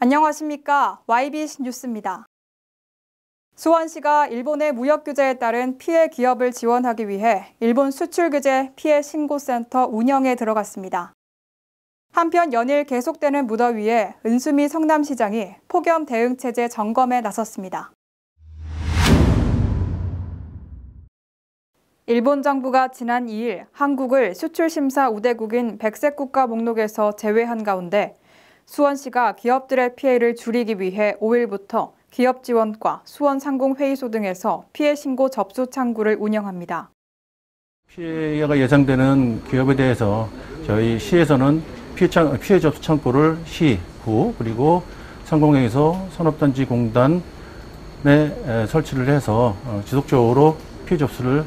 안녕하십니까. YBC 뉴스입니다. 수원시가 일본의 무역 규제에 따른 피해 기업을 지원하기 위해 일본 수출 규제 피해 신고센터 운영에 들어갔습니다. 한편 연일 계속되는 무더위에 은수미 성남시장이 폭염 대응 체제 점검에 나섰습니다. 일본 정부가 지난 2일 한국을 수출심사 우대국인 백색 국가 목록에서 제외한 가운데 수원시가 기업들의 피해를 줄이기 위해 5일부터 기업지원과 수원상공회의소 등에서 피해 신고 접수 창구를 운영합니다. 피해가 예상되는 기업에 대해서 저희 시에서는 피해 접수 창구를 시, 구, 그리고 상공회의소, 산업단지공단에 설치를 해서 지속적으로 피해 접수를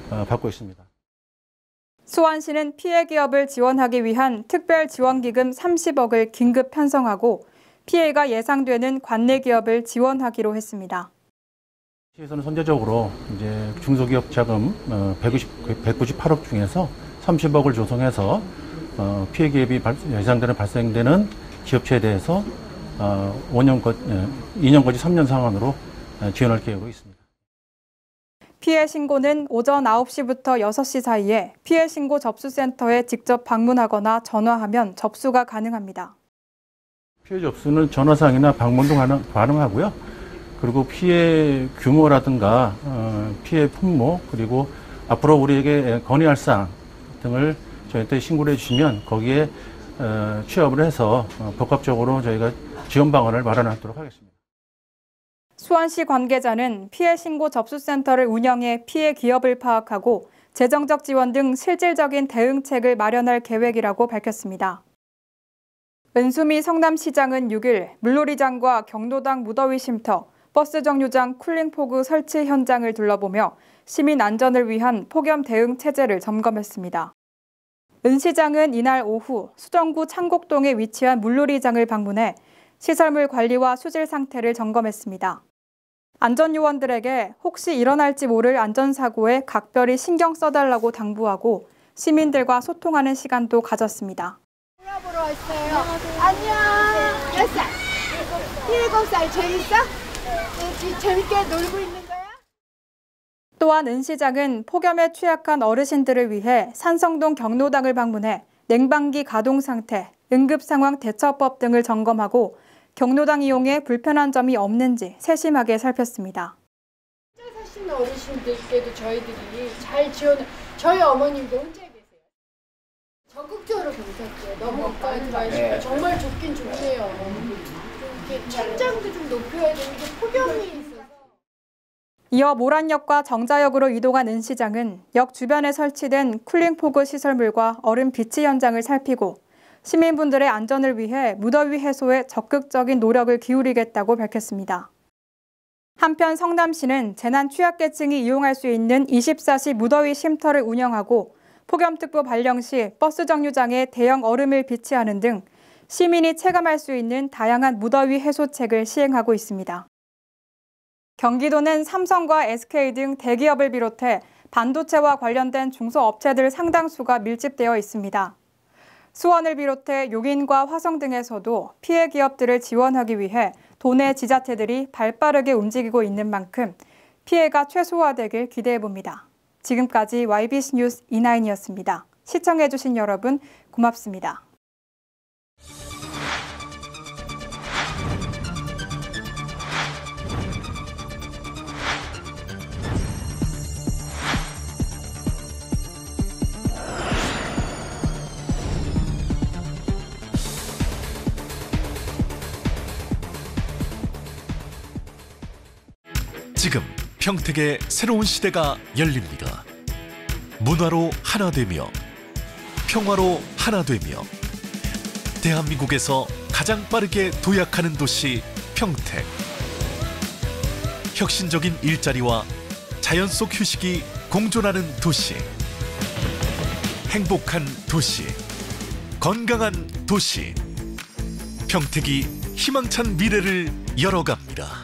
받고 있습니다. 수원시는 피해 기업을 지원하기 위한 특별지원기금 30억을 긴급 편성하고 피해가 예상되는 관내 기업을 지원하기로 했습니다. 시에서는 선제적으로 이제 중소기업 자금 198억 중에서 30억을 조성해서 피해 기업이 예상되는 발생되는 기업체에 대해서 2년까지 3년 상환으로 지원할 계획으로 있습니다. 피해 신고는 오전 9시부터 6시 사이에 피해 신고 접수센터에 직접 방문하거나 전화하면 접수가 가능합니다. 피해 접수는 전화상이나 방문도 가능하고요. 그리고 피해 규모라든가 피해 품목 그리고 앞으로 우리에게 건의할 사항 등을 저희한테 신고를 해주시면 거기에 취합을 해서 복합적으로 저희가 지원 방안을 마련하도록 하겠습니다. 수원시 관계자는 피해 신고 접수센터를 운영해 피해 기업을 파악하고 재정적 지원 등 실질적인 대응책을 마련할 계획이라고 밝혔습니다. 은수미 성남시장은 6일 물놀이장과 경로당 무더위 쉼터, 버스 정류장 쿨링포구 설치 현장을 둘러보며 시민 안전을 위한 폭염 대응 체제를 점검했습니다. 은 시장은 이날 오후 수정구 창곡동에 위치한 물놀이장을 방문해 시설물 관리와 수질 상태를 점검했습니다. 안전요원들에게 혹시 일어날지 모를 안전사고에 각별히 신경 써달라고 당부하고 시민들과 소통하는 시간도 가졌습니다. 보러 왔어요. 안녕. 몇 살? 7살. 재밌어? 재밌게 놀고 있는 거야? 또한 은 시장은 폭염에 취약한 어르신들을 위해 산성동 경로당을 방문해 냉방기 가동 상태, 응급상황 대처법 등을 점검하고 경로당 이용에 불편한 점이 없는지 세심하게 살폈습니다. 혼자 사시는 어르신들께도 저희들이 잘 지원을, 저희 어머님도 혼자 계세요. 적극적으로 봉사할게요. 너무 엇가지 마시고 정말 좋긴 좋네요. 이렇게 천장도 좀 높여야 되는데 폭염이 있어서. 이어 모란역과 정자역으로 이동한 은 시장은 역 주변에 설치된 쿨링포구 시설물과 얼음 비치 현장을 살피고 시민분들의 안전을 위해 무더위 해소에 적극적인 노력을 기울이겠다고 밝혔습니다. 한편 성남시는 재난 취약계층이 이용할 수 있는 24시 무더위 쉼터를 운영하고 폭염특보 발령 시 버스 정류장에 대형 얼음을 비치하는 등 시민이 체감할 수 있는 다양한 무더위 해소책을 시행하고 있습니다. 경기도는 삼성과 SK 등 대기업을 비롯해 반도체와 관련된 중소업체들 상당수가 밀집되어 있습니다. 수원을 비롯해 용인과 화성 등에서도 피해 기업들을 지원하기 위해 도내 지자체들이 발빠르게 움직이고 있는 만큼 피해가 최소화되길 기대해봅니다. 지금까지 YBC 뉴스 이나인이었습니다. 시청해주신 여러분 고맙습니다. 지금 평택의 새로운 시대가 열립니다. 문화로 하나 되며 평화로 하나 되며 대한민국에서 가장 빠르게 도약하는 도시 평택. 혁신적인 일자리와 자연 속 휴식이 공존하는 도시. 행복한 도시. 건강한 도시. 평택이 희망찬 미래를 열어갑니다.